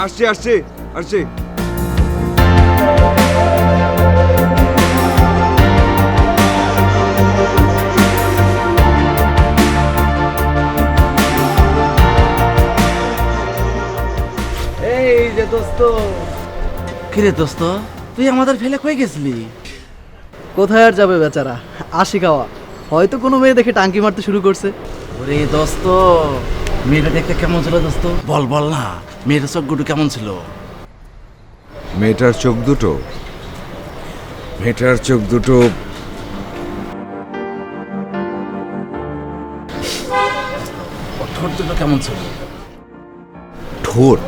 আসছে আসছে আসছে। এই যে দোস্ত। কিরে দোস্ত, তুই আমাদের ফেলে কই গেছিলি? কোথায় আর যাবে বেচারা, আশি খাওয়া। হয়তো কোনো মেয়ে দেখে টাঙ্কি মারতে শুরু করছে। ওরে দোস্ত, মেয়েটা দেখতে কেমন ছিল দোস্ত? বল বল না, মেয়েটা চোখ দুটো কেমন ছিল? মেয়েটার চোখ দুটো, মেয়েটার চোখ দুটো ওর ঠোঁট দুটো কেমন ছিল? ঠোঁট,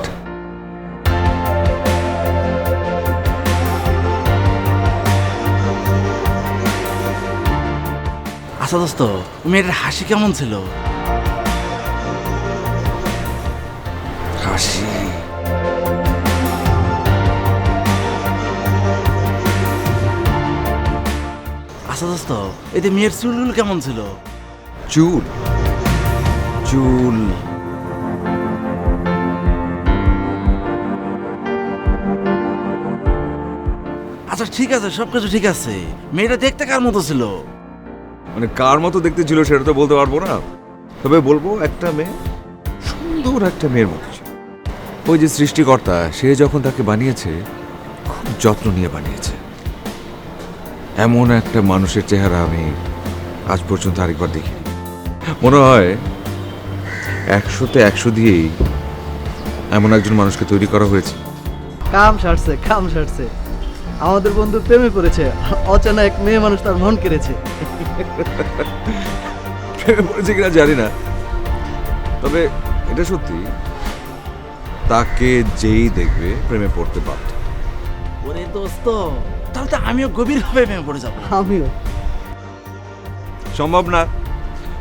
আচ্ছা দোস্ত, মেয়েটার হাসি কেমন ছিল? হাসি, আচ্ছা দোস্ত, এতে মেয়ের চুলগুলো কেমন ছিল? চুল, চুল আচ্ছা ঠিক আছে, সবকিছু ঠিক আছে, মেয়েটা দেখতে কার মতো ছিল? মানে কার মতো দেখতে ছিল সেটা তো বলতে পারবো না, তবে বলবো একটা মেয়ে, সুন্দর একটা মেয়ের মতো ছিল। ওই যে সৃষ্টিকর্তা, সে যখন তাকে বানিয়েছে খুব যত্ন নিয়ে বানিয়েছে। এমন একটা মানুষের চেহারা আমি আজ পর্যন্ত আরেকবার দেখিনি। মনে হয় 100-তে 100 দিয়েই এমন একজন মানুষকে তৈরি করা হয়েছে। কাম সারছে, কাম সারছে। আমাদের বন্ধু প্রেমে পড়েছে, অচেনা এক মেয়ে মানুষ তার মন কেড়েছে। প্রেমে পড়েছে কিনা জানি না, তবে এটা সত্যি, তাকে যেই দেখবে প্রেমে পড়তে বাধ্য। ওরে দোস্ত, তাহলে তো আমিও গভীরভাবে প্রেমে পড়ে যাবো। আমিও। সম্ভব না,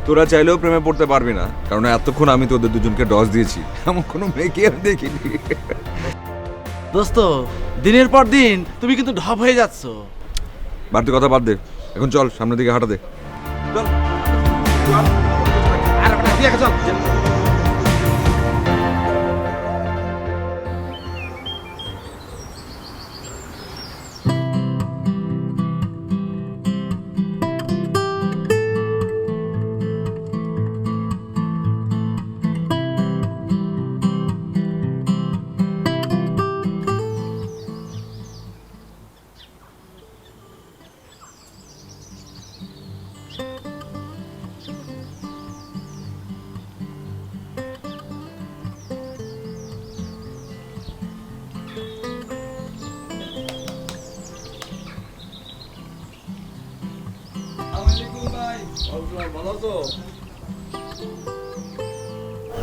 তোরা চাইলেও প্রেমে পড়তে পারবি না, কারণ এতক্ষণ আমি তোদের দুজনকে ডস দিয়েছি, এমন কোনো মেয়েকে আমি দেখিনি। দোস্ত, দিনের পর দিন তুমি কিন্তু ঢপ হয়ে যাচ্ছ। বাড়তি কথা বাদ দে, এখন চল সামনের দিকে হাঁটা দে। চল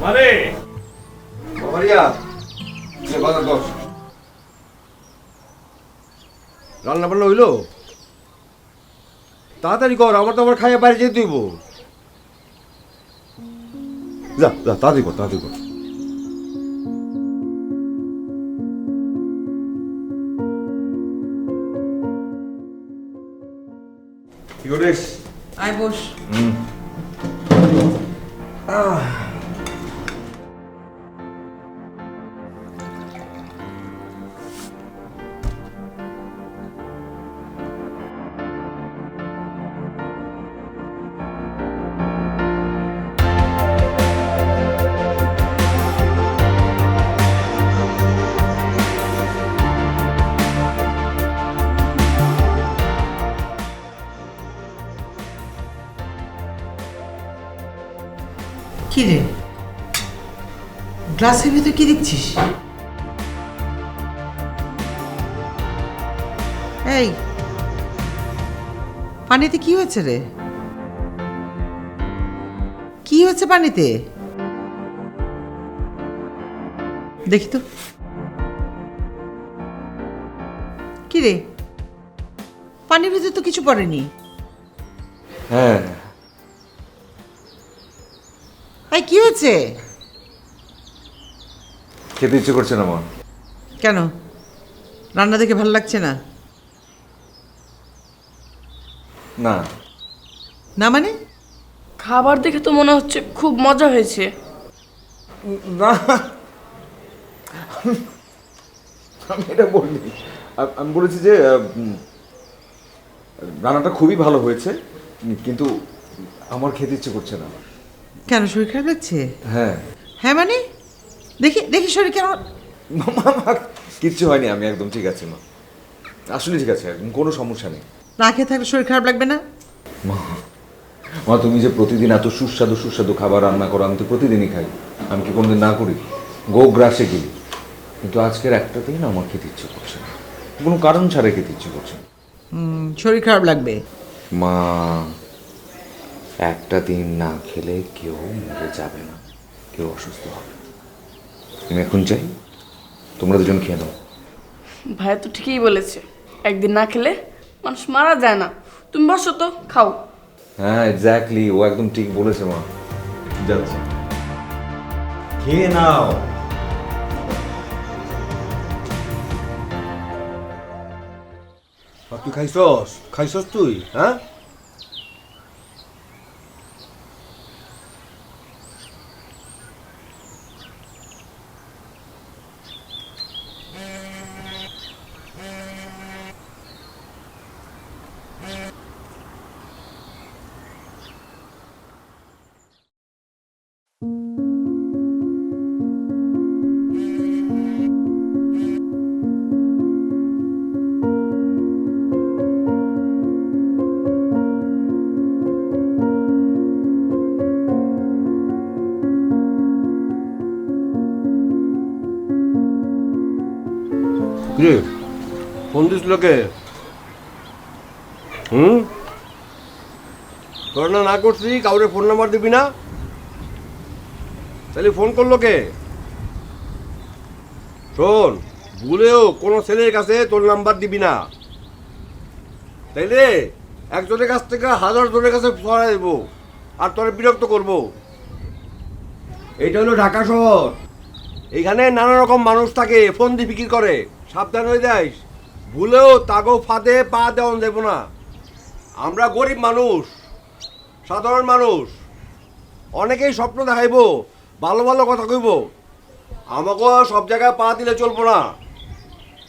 মানে রান্না বান্না হইলো? তাড়াতাড়ি কর, আমার তো আবার খাইয়া বাইরে যেতে দিব। যা যা, তাড়াতাড়ি কর, তাড়াতাড়ি কর। কি করিস? আয় বস। কি রে, গ্লাসের ভিতরে কি দেখছিস? এই পানিতে কি হয়েছে রে? কি হয়েছে পানিতে? দেখি তো। কি রে, পানির ভিতরে তো কিছু পড়েনি। হ্যাঁ, এই কি হয়েছে? খেতে ইচ্ছে করছে না মা। কেন, রান্না দেখে ভালো লাগছে না? না না মানে? খাবার দেখে তো মনে হচ্ছে খুব মজা হয়েছে। না, আমি এটা বলিনি। আমি বলেছি যে রান্নাটা খুবই ভালো হয়েছে, কিন্তু আমার খেতে ইচ্ছে করছে না। কেন শরীর খারাপ লাগছে? হ্যাঁ। হ্যাঁ মানে দেখি দেখি শরীর কেমন? মা, কিচ্ছু হয়নি, আমি একদম ঠিক আছি মা, আসলে ঠিক আছে, একদম কোনো সমস্যা নেই। না খেয়ে থাকলে শরীর খারাপ লাগবে না? মা তুমি যে প্রতিদিন এত সুস্বাদু সুস্বাদু খাবার রান্না করো, আমি তো প্রতিদিনই খাই, আমি কি কোনোদিন না করি? গোগ্রাসে গেলি, কিন্তু আজকের একটাতেই না আমার খেতে ইচ্ছে করছে না, কোনো কারণ ছাড়া খেতে ইচ্ছে করছে না। শরীর খারাপ লাগবে। মা, একটা দিন না খেলে কেউ মরে যাবে না, কেউ অসুস্থ হবে না। আমি এখন চাই তোমরা দুজন খেয়ে নাও। ভাইয়া তো ঠিকই বলেছে, একদিন না খেলে মানুষ মারা যায় না। তুমি বসো তো, খাও। হ্যাঁ এক্স্যাক্টলি, ও একদম ঠিক বলেছে মা। যাচ্ছে। খেয়ে নাও। আর তুই খাইছস তুই, হ্যাঁ? কিরে ফোন দিছিল কে? তোর না করছি কাউরে ফোন নাম্বার দিবি না, তাহলে ফোন করলো কে? শোন, ভুলেও কোনো ছেলের কাছে তোর নাম্বার দিবি না, তাইলে একজনের কাছ থেকে 1000 জনের কাছে ছড়াই দেবো আর তোর বিরক্ত করব। এইটা হলো ঢাকা শহর, এখানে নানা রকম মানুষ থাকে, ফোন দিয়ে বিক্রি করে, সাবধান হয়ে যাইস। ভুলেও তাগো ফাঁদে পা দেওয়া দেব না। আমরা গরিব মানুষ, সাধারণ মানুষ, অনেকেই স্বপ্ন দেখাইব, ভালো ভালো কথা কইব, আমাকে সব জায়গায় পা দিলে চলবো না,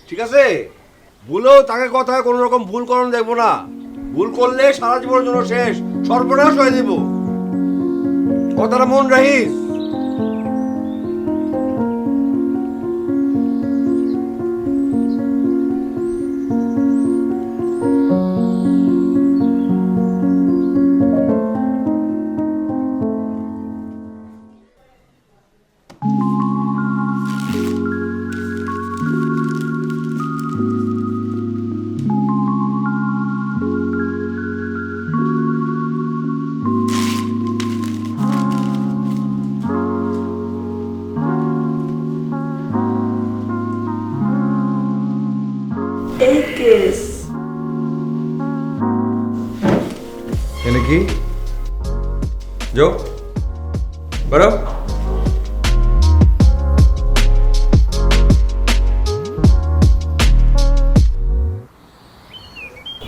ঠিক আছে? ভুলেও তাকে কথায় কোনো রকম ভুল করণ দেব না, ভুল করলে সারা জীবনের জন্য শেষ, সর্বনাশ হয়ে দেব, কথাটা মন রাখিস। এই কেস এনে কি যাও বড়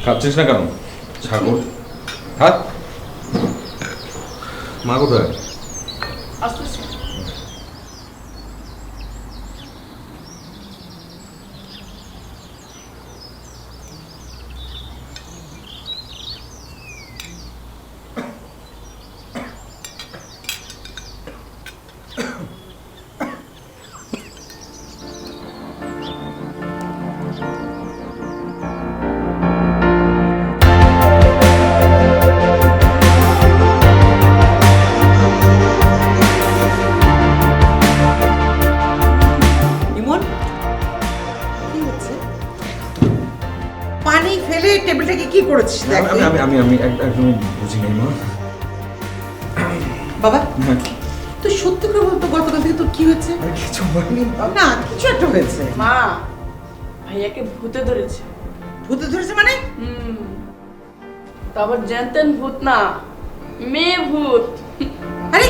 খাচ্ছিস না কেন? ছাগল হাত। মা কোথায়? আসতেছে। ইমন কি হচ্ছে? পানি ফেলে টেবিলটাকে কি করেছিস দেখ তুই? আমি একদম বুঝি নাই মা। বাবা তুই সত্যি করে বলতো গতকাল থেকে তোর কি হয়েছে? কিছু হয়নি। না কিছু একটা হয়েছে। মা, ভাইয়াকে ভূতে ধরেছে। ভূতে ধরেছে মানে? তারপর জানতেন ভূত না, মেয়ে ভূত। আরে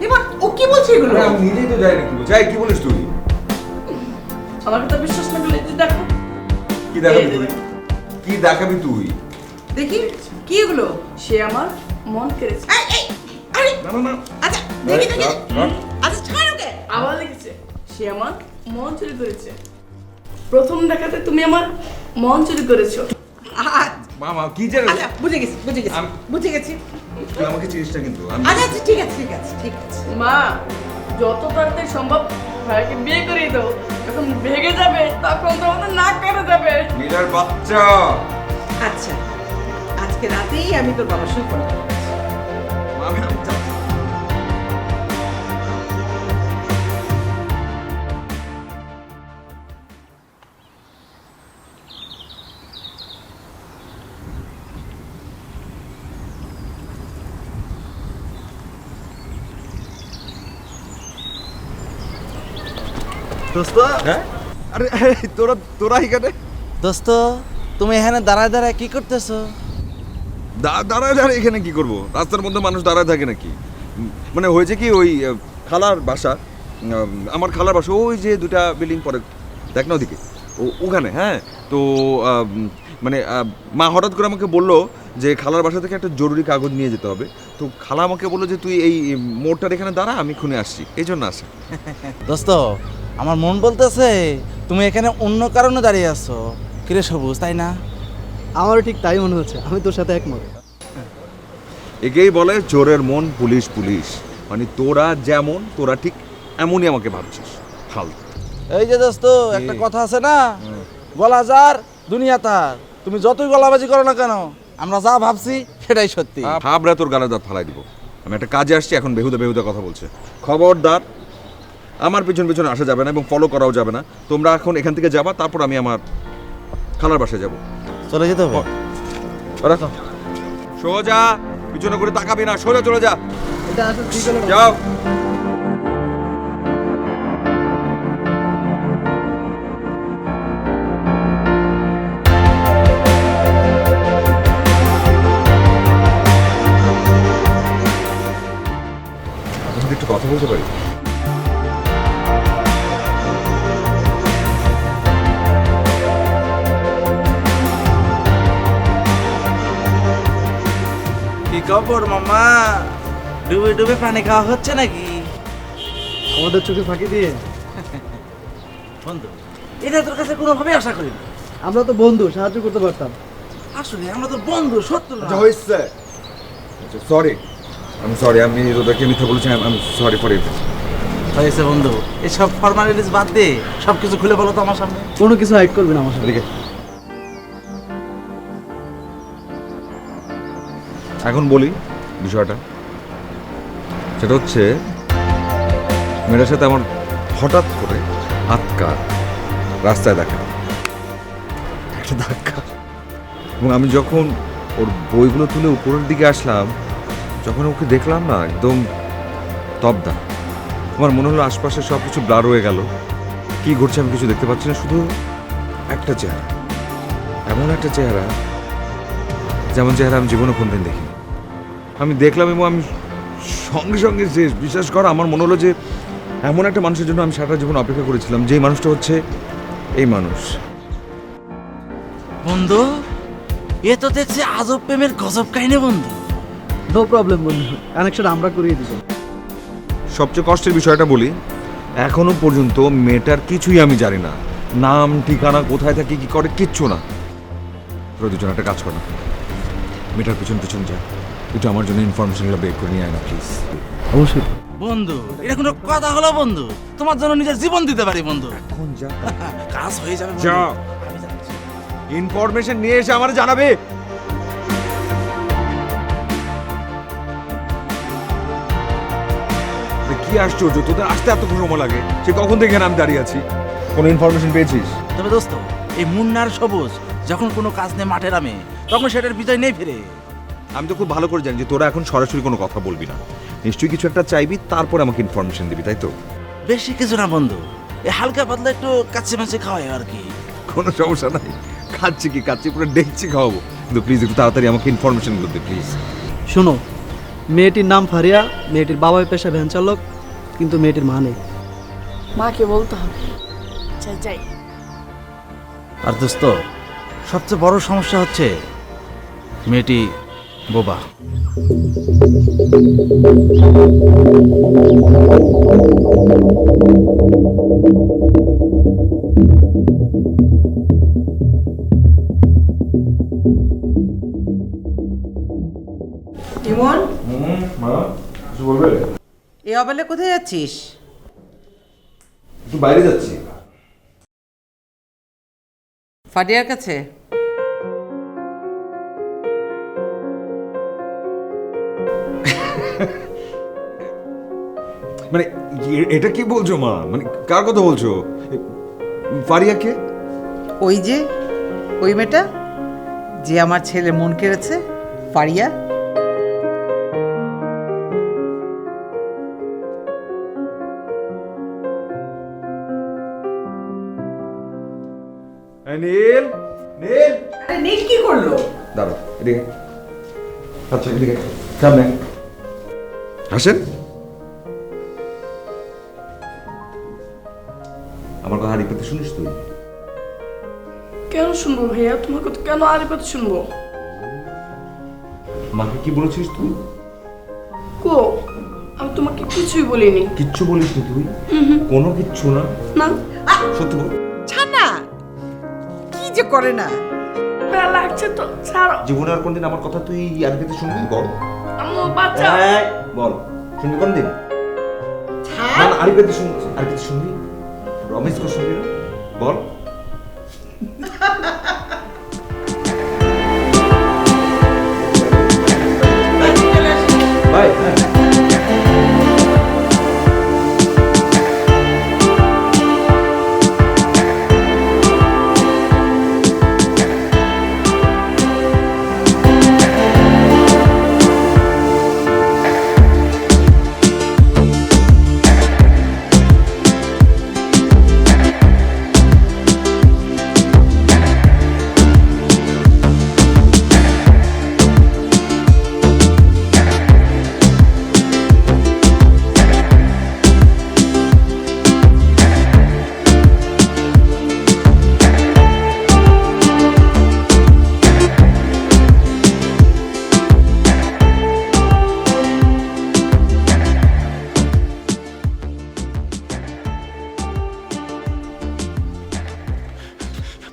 ইমন ও কি বলছে এগুলো? আমি নিজেই তো যাই না, কি বলছিস? কি বলিস তুই? আমার কথা বিশ্বাস না করলে তুই দেখো। কি দেখাবি তুই? কি দেখাবি তুই? দেখি কি এগুলো? সে আমার মন কেড়েছে। এই, এই, আরে না না না। আচ্ছা দেখি দেখি। আচ্ছা ছাড় ওকে। আবার লিখেছে সে আমার মন চুরি করেছে। প্রথম দেখাতে তুমি আমার মন চুরি করেছো। মামা কি জানো আচ্ছা বুঝে গেছি বুঝে গেছি তুই আমাকে চিনিস না কিন্তু আমি আচ্ছা ঠিক আছে মা যত তাড়াতাড়ি সম্ভব ভাইকে বিয়ে করিয়ে দাও, যখন ভেগে যাবে তখন তো আমাদের নাক কেটে যাবে। নীলার বাচ্চা। আচ্ছা আজকে রাতেই আমি তোর বাবার সঙ্গে কথা বলবো। মামি আমি যাচ্ছি। দোস্ত হ্যাঁ আরে তোরা এখানে দোস্ত তুমি এখানে দাঁড়ায় দাঁড়ায় কি করতেছো? দাঁড়ায় দাঁড়ায় এখানে কি করব? রাস্তার মধ্যে মানুষ দাঁড়ায় থাকে নাকি? মানে হয়েছে কি ওই খালার বাসা, আমার খালার বাসা ওই যে দুটা বিল্ডিং পরে দেখ না ওদিকে, ওখানে। হ্যাঁ তো মানে মা হঠাৎ করে আমাকে বললো যে খালার বাসা থেকে একটা জরুরি কাগজ নিয়ে যেতে হবে। তো খালা আমাকে বললো যে তুই এই মোড়টার এখানে দাঁড়া, আমি খুনে আসছি, এই জন্য আসে। দোস্ত আমার মন বলতেছে তুমি এখানে অন্য কারণে দাঁড়িয়ে আছো। কিরে সবুজ, তাই না? আমারও ঠিক তাই মনে হচ্ছে, আমি তোর সাথে একমত। একেই বলে চোরের মন পুলিশ পুলিশ, মানে তোরা যেমন তোরা ঠিক এমনই আমাকে ভাবছিস। ফালতু। এই যে দোস্ত একটা কথা আছে না, গলা যার দুনিয়া তার। তুমি যতই গলাবাজি করো না কেন, আমরা যা ভাবছি সেটাই সত্যি। ভাবরা তোর গালে দাঁত ফালাই দিব। আমি একটা কাজে আসছি, এখন বেহুদা কথা বলছে। খবরদার আমার পিছন পিছনে আসা যাবে না এবং ফলো করাও যাবে না। তোমরা এখন এখান থেকে যাবা, তারপর আমি আমার খালার বাসায় যাবো। চলে যেতে হবে। ওরা সোজা পিছনে করে তাকাবি না, সোজা চলে যা। এটা আসলে ঠিক হলো না। যাও। আপনাকে একটু কথা বলতে পারি? কি খবর মামা? ডুবে ডুবে পানি খাওয়া হচ্ছে নাকি? আমাদের চোখে ফাঁকি দিয়ে বন্ধু, এটা তোর কাছে কোনোভাবে আশা করি না। আমরা তো বন্ধু, সাহায্য করতে পারতাম। আসলে আমরা তো বন্ধু, সত্য না? আচ্ছা হয়েছে, সরি, আমি সরি, আমি তোদেরকে মিথ্যা বলেছি, আমি সরি ফর ইট। হয়েছে বন্ধু, এসব ফর্মালিটিস বাদ দে, সব কিছু খুলে বলো তো আমার সামনে। কোনো কিছু হাইড করবি না আমার সাথে। এদিকে এখন বলি বিষয়টা। সেটা হচ্ছে মেয়েটার সাথে আমার হঠাৎ করে আটকার রাস্তায় দেখা একটা ধাক্কা, এবং আমি যখন ওর বইগুলো তুলে উপরের দিকে আসলাম, যখন ওকে দেখলাম না, একদম তবদা। আমার মনে হলো আশপাশে সব কিছু ব্লার হয়ে গেল, কি ঘটছে আমি কিছু দেখতে পাচ্ছি না, শুধু একটা চেহারা, এমন একটা চেহারা যেমন চেহারা আমি জীবনে কোনদিন দেখিনি। আমি দেখলাম এবং আমি সঙ্গে সঙ্গে যে বিশ্বাস করা, আমার মনে হলো যে এমন একটা মানুষের জন্য আমি সারা জীবন অপেক্ষা করেছিলাম, যেই মানুষটা হচ্ছে এই মানুষ। বন্ধু, এ তো দেখছি আজব প্রেমের গজব কাহিনী বন্ধু। নো প্রবলেম বন্ধু, কানেকশন আমরা করিয়ে দিব। সবচেয়ে কষ্টের বিষয়টা বলি, এখনো পর্যন্ত মেয়েটার কিছুই আমি জানি না, নাম ঠিকানা, কোথায় থাকে, কি করে, কিচ্ছু না। তোরা দুজন একটা কাজ কর না, মেয়েটার পিছন পিছন যা, একটু আমার জন্য ইনফরমেশনগুলো বের করে নিয়ে আয় না প্লিজ। অবশ্যই। বন্ধু, এটা কোনো কথা হলো বন্ধু? তোমার জন্য নিজের জীবন দিতে পারি বন্ধু। এখন যা, কাজ হয়ে যাবে বন্ধু। যা, আমি যাচ্ছি। ইনফরমেশন নিয়ে এসে আমার জানাবে। কি আশ্চর্য, তোদের আসতে এত সময় লাগে? সে কখন থেকে এখানে আমি দাঁড়িয়ে আছি, কোনো ইনফরমেশন পেয়েছিস? তবে দোস্ত, এই মুন্নার সবুজ যখন কোনো কাজ নিয়ে মাঠে নামে, তখন সেটার বিজয় নেই ফিরে। আমি তো খুব ভালো করে জানি যে তোরা এখন সরাসরি কোনো কথা বলবি না, নিশ্চয়ই কিছু একটা চাইবি, তারপর আমাকে ইনফরমেশন দিবি, তাই তো? বেশি কিছু না বন্ধু, এই হালকা পাতলা একটু কাচ্চি মাছি খাওয়াই আর কি। কোনো সমস্যা নাই, খাচ্ছি পুরো ডেকছি খাওয়াবো, কিন্তু প্লিজ একটু তাড়াতাড়ি আমাকে ইনফরমেশনগুলো দে প্লিজ। শোনো, মেয়েটির নাম ফারিয়া, মেয়েটির বাবার পেশা ভ্যান চালক, কিন্তু মেয়েটির মা নেই। মাকে বলতে হবে। যাই। আর দোস্ত, সবচেয়ে বড় সমস্যা হচ্ছে মেয়েটি বোবা। ইমন, মা কিছু বলবে? এই অবেলে কোথায় যাচ্ছিস? একটু বাইরে যাচ্ছি। ফাটিয়ার কাছে? মানে এটা কি বলছো মা? মানে কার কথা বলছো? ফারিয়াকে? ওই মেয়েটা যে আমার ছেলে মন কেড়েছে, ফারিয়া। নীল, নীল, আরে নীল কি করলো? দাঁড়াও এদিকে। আচ্ছা এদিকে সামনে আসেন। আমার কথা হারিয়ে পেতে শুনিস তুই? কেন শুনবো ভাইয়া, তোমার কথা কেন আরে কথা শুনবো? মাকে কি বলেছিস তুই? কো, আমি তোমাকে কিছুই বলিনি। কিচ্ছু বলিস নি তুই? কোনো কিচ্ছু না? না, সত্যি বল। ছানা কি যে করে না। বেলা লাগছে তো, ছাড়ো। জীবনে আর কোনদিন আমার কথা তুই আর পেতে শুনবি? বল। আমার বাচ্চা। বল, শুনবি কোনদিন? না না, আর পেতে শুনবি, আর পেতে শুনবি? প্রমিস কর শুনবি না? বল। বাই।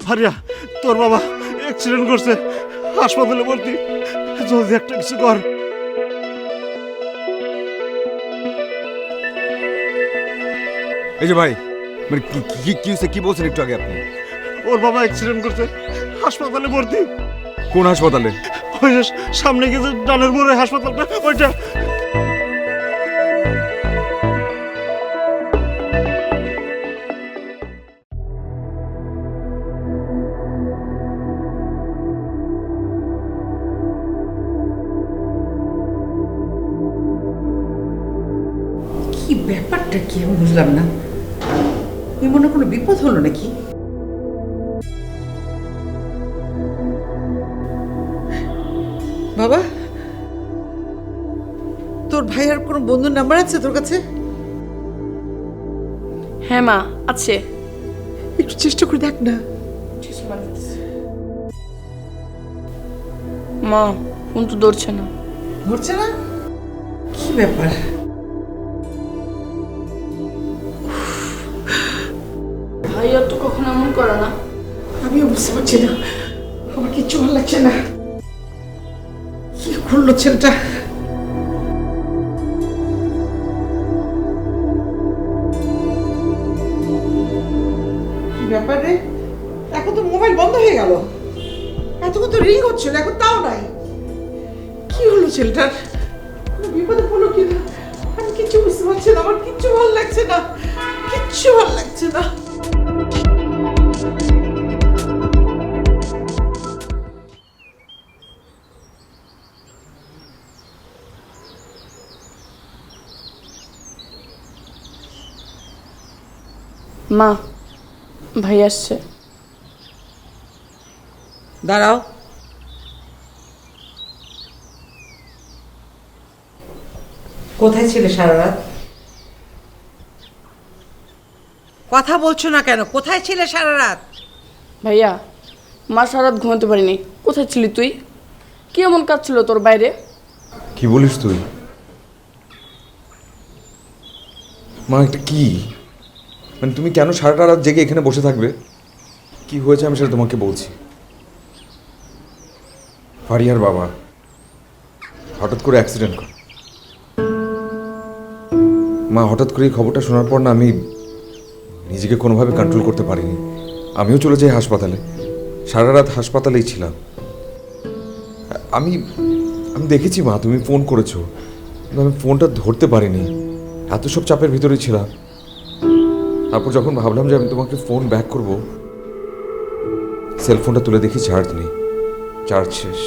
ফারিয়া, তোর বাবা অ্যাক্সিডেন্ট করছে, হাসপাতালে ভর্তি। জলদি একটা কিছু কর। এই যে ভাই, মানে কি বলছেন একটু আগে আপনি? ওর বাবা অ্যাক্সিডেন্ট করছে, হাসপাতালে ভর্তি। কোন হাসপাতালে? ওই যে সামনে গেছে ডানের মোড়ে হাসপাতালটা, ওইটা। কি ব্যাপারটা কি আমি বুঝলাম না। মনে কোনো বিপদ হলো নাকি? বাবা, তোর ভাইয়ের কোনো বন্ধুর নাম্বার আছে তোর কাছে? হ্যাঁ মা, আছে। একটু চেষ্টা করে দেখ না। মা, ফোন তো ধরছে না। ধরছে না? কি ব্যাপার? ভাইয়া তো কখনো এমন করে না। আমিও বুঝতে পারছি না, আমার কিচ্ছু ভালো লাগছে না। কি করলো ছেলেটা? কি ব্যাপার রে? এখন তো মোবাইল বন্ধ হয়ে গেল। এতক্ষণ তো রিং হচ্ছিল, এখন তাও নাই। কি হলো ছেলেটার? কোনো বিপদে পড়লো কিনা? আমি কিচ্ছু বুঝতে পারছি না, আমার কিচ্ছু ভালো লাগছে না, কিচ্ছু ভালো লাগছে না। মা, ভাই আসছে। দাঁড়াও। কোথায় ছিলে সারা রাত? কথা বলছো না কেন? কোথায় ছিলে সারা রাত? ভাইয়া, মা সারা রাত ঘুমাতে পারিনি। কোথায় ছিলি তুই? কি এমন কাজ ছিল তোর বাইরে? কি বলিস তুই? মা এটা কি? মানে তুমি কেন সারাটা রাত জেগে এখানে বসে থাকবে? কি হয়েছে আমি সেটা তোমাকে বলছি। ফারিয়ার বাবা হঠাৎ করে অ্যাক্সিডেন্ট করে। মা, হঠাৎ করে এই খবরটা শোনার পর না আমি নিজেকে কোনোভাবে কন্ট্রোল করতে পারিনি। আমিও চলে যাই হাসপাতালে, সারা রাত হাসপাতালেই ছিলাম। আমি আমি দেখেছি মা, তুমি ফোন করেছো, কিন্তু আমি ফোনটা ধরতে পারিনি, এত সব চাপের ভিতরেই ছিলাম। তারপর যখন ভাবলাম যে আমি তোমাকে ফোন ব্যাক করব, সেলফোনটা তুলে দেখি চার্জ নেই, চার্জ শেষ।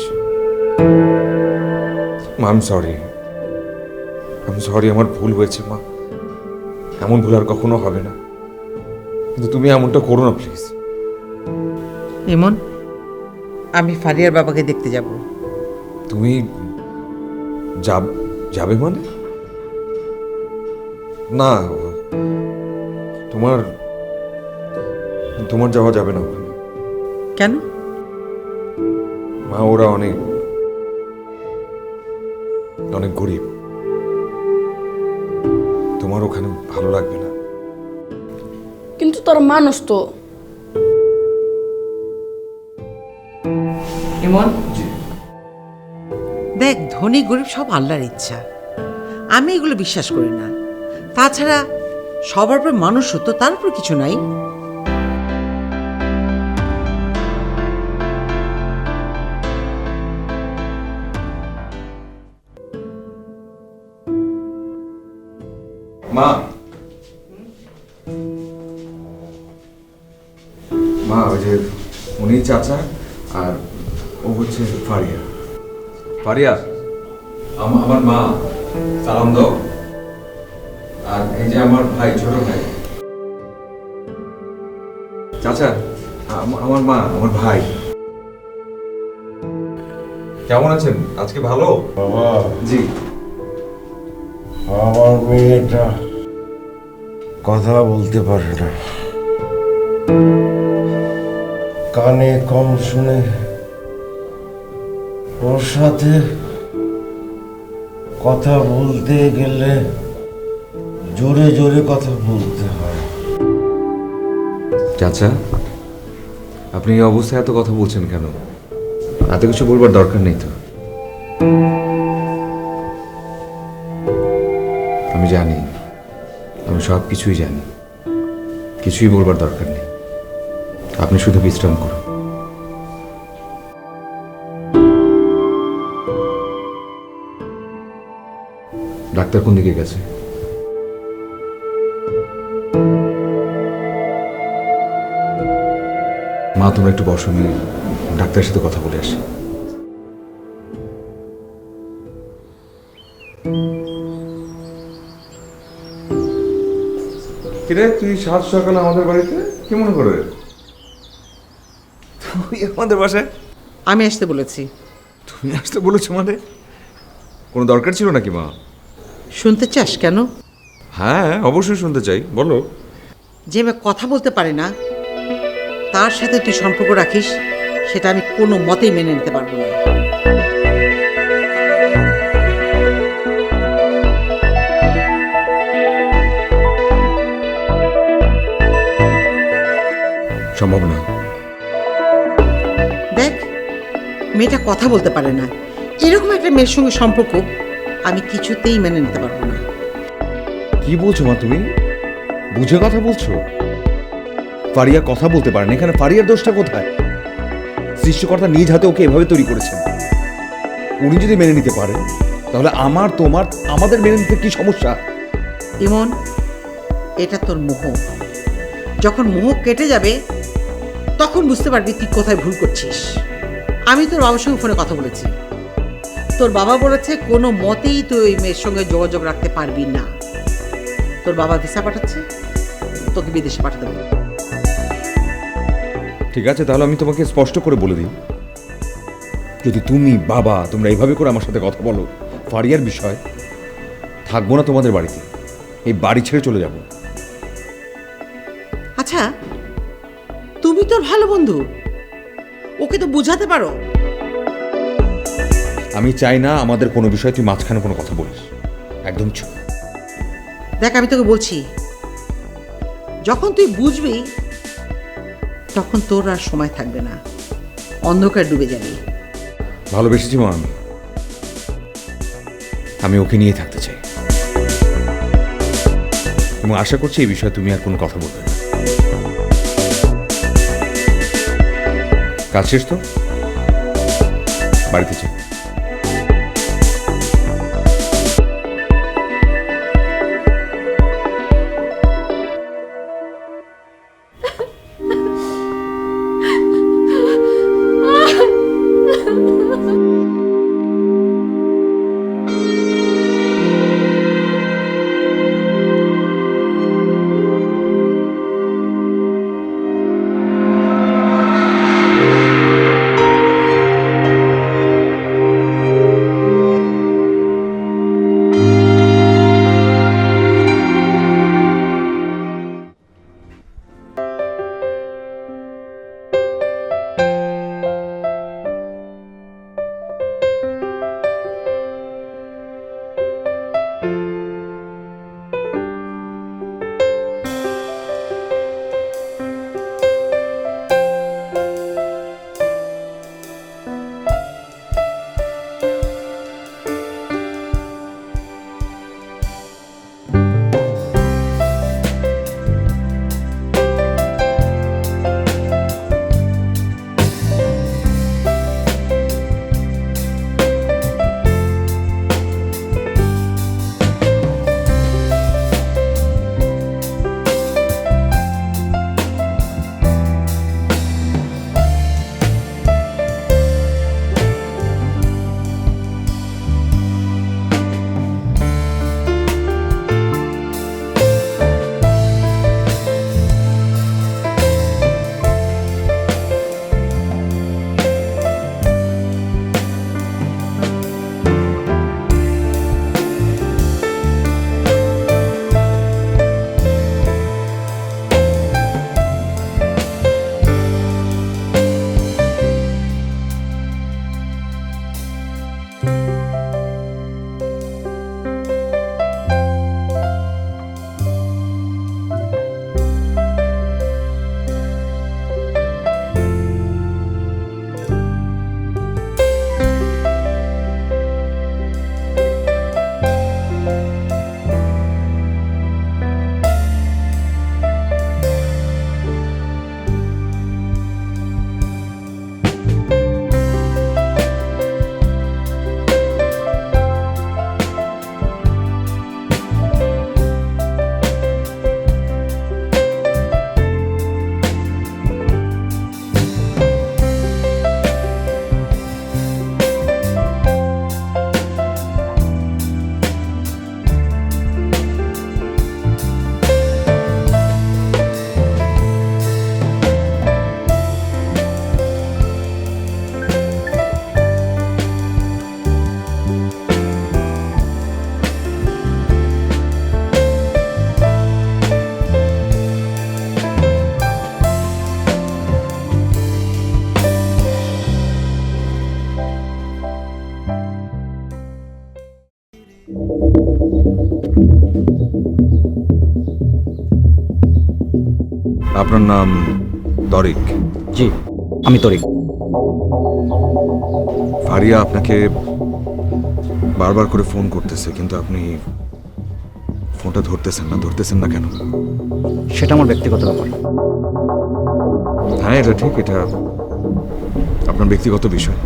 মা, আই এম সরি, আমার ভুল হয়েছে মা, এমন ভুল আর কখনো হবে না, কিন্তু তুমি এমনটা করো না প্লিজ। ইমন, আমি ফারিয়ার বাবাকে দেখতে যাব। তুমি যাবে মানে? না, তোমার যাওয়া যাবে না ওখানে। কেন? মা, ওরা অনেক অনেক গরিব, তোমার ওখানে ভালো লাগবে না। কিন্তু তোর মানুষ তো। ইমন, জি। দেখ, ধনী গরিব সব আল্লাহর ইচ্ছা, আমি এগুলো বিশ্বাস করি না। তাছাড়া সবার উপর মানুষ তো, তার উপর কিছু নাই। মা, মা, ওই যে উনি চাচা আর ও হচ্ছে ফারিয়া। ফারিয়া, আমার মা, সালাম দাও। আর এই যে আমার ভাই, ছোট ভাই। চাচা, আমার মা, আমার ভাই। কেমন আছেন আজকে? ভালো বাবা, জি। আমার মেয়েটা কথা বলতে পারে না, কানে কম শুনে। ওর সাথে কথা বলতে গেলে জোরে জোরে কথা বলতে হয়। চাচা, আপনি এই অবস্থায় এত কথা বলছেন কেন? এত কিছু বলবার দরকার নেই তো। আমি জানি, আমি সব কিছুই জানি, কিছুই বলবার দরকার নেই। আপনি শুধু বিশ্রাম করুন। ডাক্তার কোন দিকে গেছে? মা, তোমরা একটু বসো, আমি ডাক্তারের সাথে কথা বলে আসি। কিরে, তুই সাত সকালে আমাদের বাড়িতে কি মনে করে? তুই আমাদের বাসায়? আমি আসতে বলেছি। তুমি আসতে বলেছো মানে? কোনো দরকার ছিল নাকি মা? শুনতে চাস কেন? হ্যাঁ, অবশ্যই শুনতে চাই, বলো। যে মেয়ে কথা বলতে পারে না, তার সাথে তুই সম্পর্ক রাখিস, সেটা আমি কোনো মতেই মেনে নিতে পারবো না। সম্ভব না। দেখ, মেয়েটা কথা বলতে পারে না, এরকম একটা মেয়ের সঙ্গে সম্পর্ক আমি কিছুতেই মেনে নিতে পারবো না। কি বলছো মা তুমি? বুঝে কথা বলছো? ফারিয়া কথা বলতে পারে না, এখানে ফারিয়ার দোষটা কোথায়? সৃষ্টিকর্তা নিজ হাতে ওকে এভাবে তৈরি করেছেন। উনি যদি মেনে নিতে পারেন, তাহলে আমার, তোমার, আমাদের মেনে নিতে কি সমস্যা? ইমন, এটা তোর মোহ। যখন মোহ কেটে যাবে, তখন বুঝতে পারবি তুই কোথায় ভুল করছিস। আমি তোর বাবার সঙ্গে ফোনে কথা বলেছি, তোর বাবা বলেছে কোনো মতেই তুই ওই মেয়ের সঙ্গে যোগাযোগ রাখতে পারবি না। তোর বাবা ভিসা পাঠাচ্ছে, তোকে বিদেশে পাঠাতে বলবে। ঠিক আছে, তাহলে আমি তোমাকে স্পষ্ট করে বলে দিই, যদি তুমি, বাবা, তোমরা এইভাবে করে আমার সাথে কথা বলো ফারিয়ার বিষয়, থাকবো না তোমাদের বাড়িতে, এই বাড়ি ছেড়ে চলে যাব। আচ্ছা, তুমি তোর ভালো বন্ধু, ওকে তো বোঝাতে পারো। আমি চাই না আমাদের কোনো বিষয়ে তুই মাঝখানে কোনো কথা বলিস, একদম চুপ। দেখ, আমি তোকে বলছি, যখন তুই বুঝবি তখন তোর আর সময় থাকবে না, অন্ধকার ডুবে যাবি। ভালোবেসেছি মা আমি, আমি ওকে নিয়ে থাকতে চাই এবং আশা করছি এই বিষয়ে তুমি আর কোনো কথা বলবে না। কাজ শেষ তো, বাড়িতে চাই। আপনার নাম তরিক? জি, আমি তরিক। ফারিয়া আপনাকে বারবার করে ফোন করতেছে, কিন্তু আপনি ফোনটা ধরতেছেন না কেন? সেটা আমার ব্যক্তিগত ব্যাপার। হ্যাঁ, এটা ঠিক, এটা আপনার ব্যক্তিগত বিষয়।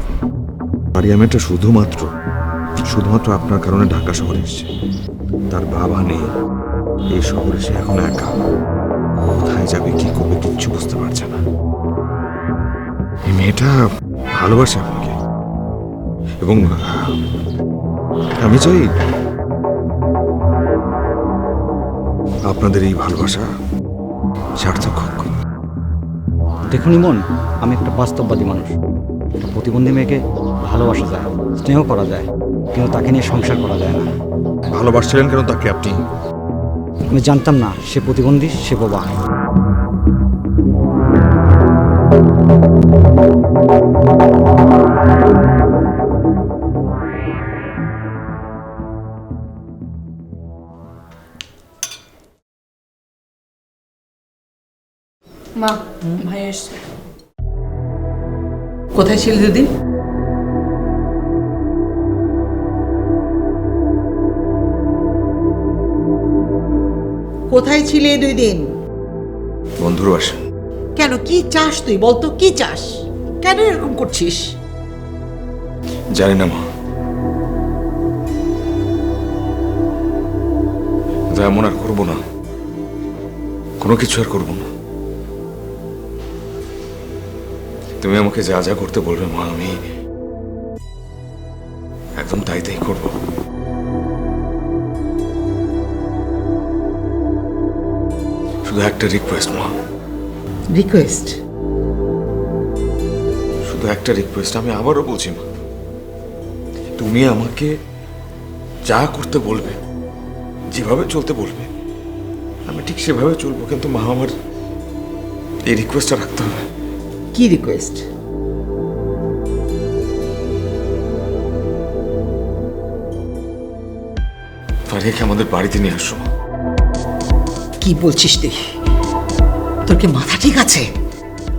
ফারিয়া মেয়েটা শুধুমাত্র আপনার কারণে ঢাকা শহরে এসেছে। তার বাবা নেই, এই শহরে সে এখন একা। কোথায় যাবে, কি করবে, কিচ্ছু বুঝতে পারছে না। এই মেয়েটা ভালোবাসে আপনাকে এবং আমি চাই আপনাদের এই ভালোবাসা সার্থক হোক। দেখুন ইমন, আমি একটা বাস্তববাদী মানুষ। একটা প্রতিবন্ধী মেয়েকে ভালোবাসা যায়, স্নেহ করা যায়, কিন্তু তাকে নিয়ে সংসার করা যায় না। ভালোবাসছিলেন কেন তাকে আপনি? আমি জানতাম না সে প্রতিবন্ধী, সে বোবা। মা, ভাই এসছে। কোথায় ছিল দিদি? কোথায় ছিলে এই 2 দিন? বন্ধুর বাসা। কেন, কি চাস তুই বলতো, কি চাস? কেন এরকম করছিস? জানি না মা, এমন আর করবো না, কোনো কিছু আর করবো না। তুমি আমাকে যা যা করতে বলবে মা, আমি একদম তাই তাই করবো। শুধু একটা রিকোয়েস্ট মা, রিকোয়েস্ট? শুধু একটা রিকোয়েস্ট, আমি আবারও বলছি মা, তুমি আমাকে যা করতে বলবে, যেভাবে চলতে বলবে, আমি ঠিক সেভাবে চলবো, কিন্তু মা আমার এই রিকোয়েস্টটা রাখতে হবে। কি রিকোয়েস্ট? ফারিয়াকে আমাদের বাড়িতে নিয়ে আসো। কি বলছিস তুই? তোর কি মাথা ঠিক আছে?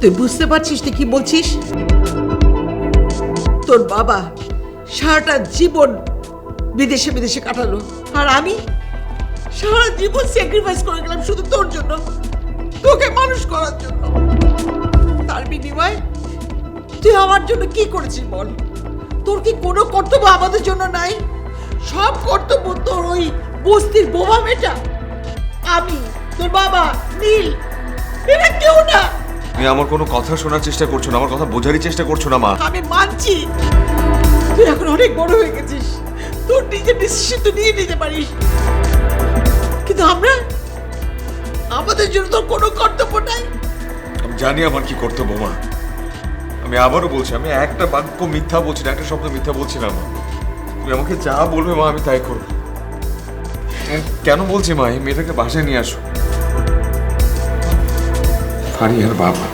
তুই বুঝতে পারছিস তুই কি বলছিস? তোর বাবা সারাটা জীবন বিদেশে বিদেশে কাটালো, আর আমি সারা জীবন স্যাক্রিফাইস করে গেলাম শুধু তোর জন্য, তোকে মানুষ করার জন্য। তার বিনিময়ে তুই আমার জন্য কি করেছিস বল? তোর কি কোনো কর্তব্য আমাদের জন্য নাই? সব কর্তব্য তোর ওই বস্তির বোমা মেটা। আমি, তোর বাবা, নীল, এরা কেউ না। তুমি আমার কোনো কথা শোনার চেষ্টা করছো না, আমার কথা বোঝারই চেষ্টা করছো না মা। আমি মানছি তুই এখন অনেক বড় হয়ে গেছিস, তোর নিজের ডিসিশন তো নিয়ে নিতে পারিস, কিন্তু আমরা, আমাদের জন্য তোর কোনো কর্তব্য নাই। আমি জানি আমার কি কর্তব্য মা, আমি আবারও বলছি, আমি একটা বাক্য মিথ্যা বলছি না, একটা শব্দ মিথ্যা বলছি না মা। তুমি আমাকে যা বলবে মা, আমি তাই করবো। কেন বলছি মা, এই মেয়েটাকে বাসায় নিয়ে আসো। ফারিয়ার বাবা,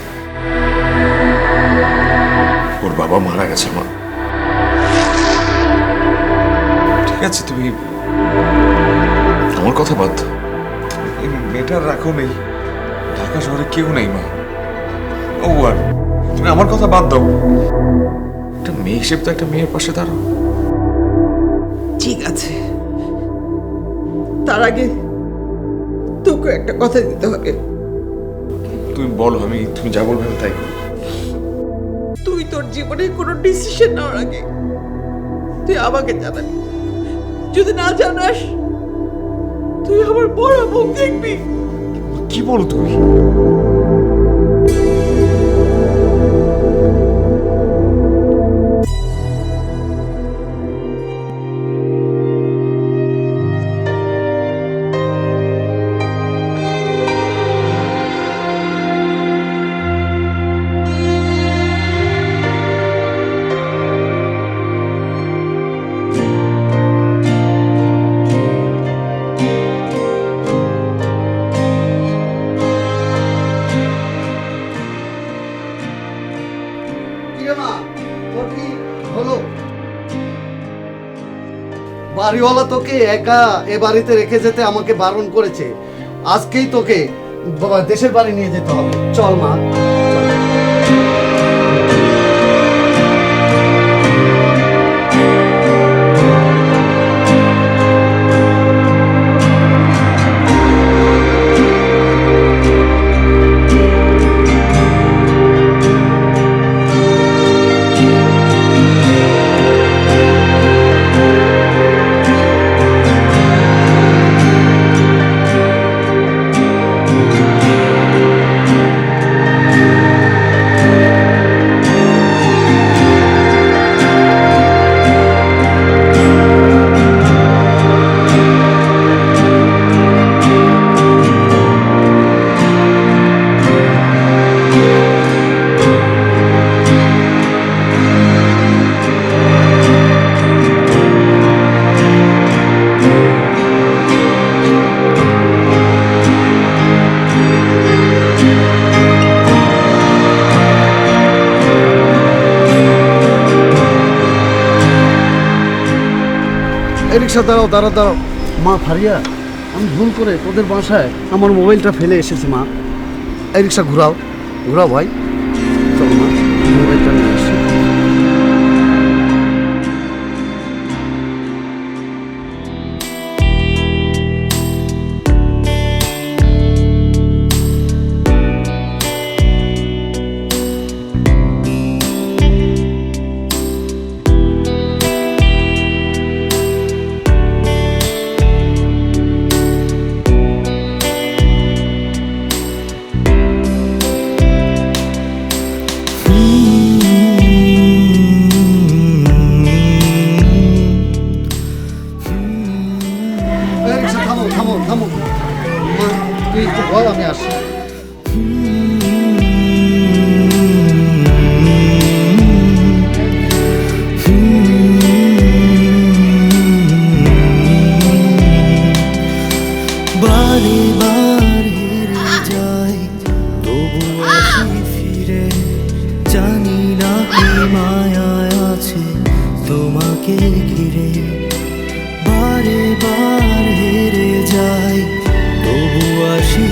ওর বাবা মারা গেছে মা। ঠিক আছে, তুমি আমার কথা বাদ দাও। এই মেয়েটার রাখো নেই, ঢাকা শহরে কেউ নেই মা। ও আর তুমি আমার কথা বাদ দাও, একটা মেয়ে হিসেবে তো একটা মেয়ের পাশে দাঁড়াও। ঠিক আছে, তার আগে তোকে একটা কথা দিতে হবে। তুমি বলো, তুমি যা বলবে আমি তাই করবো। তুই তোর জীবনে কোনো ডিসিশন নেওয়ার আগে তুই আমাকে জানাবি। যদি না জানাস, তুই আমার বড় মুখ দেখবি। কি বলো তুমি? বাড়িওয়ালা তোকে একা এ বাড়িতে রেখে যেতে আমাকে বারণ করেছে। আজকেই তোকে দেশের বাড়ি নিয়ে যেতে হবে। চল মা। রিক্সা দাঁড়াও, দাঁড়াও, দাঁড়াও। মা ফারিয়া, আমি ভুল করে তোদের বাসায় আমার মোবাইলটা ফেলে এসেছি মা। এই রিক্সা ঘুরাও, ঘুরাও ভাই। চল মা, মোবাইলটা নিয়ে আসি। কিছু হয় আমি আসি। বারে বার হেরে যাই তবু আসি ফিরে, জানি না কি মায়া আছে তোমাকে ঘিরে। বারে বার হেরে যাই তবু আসি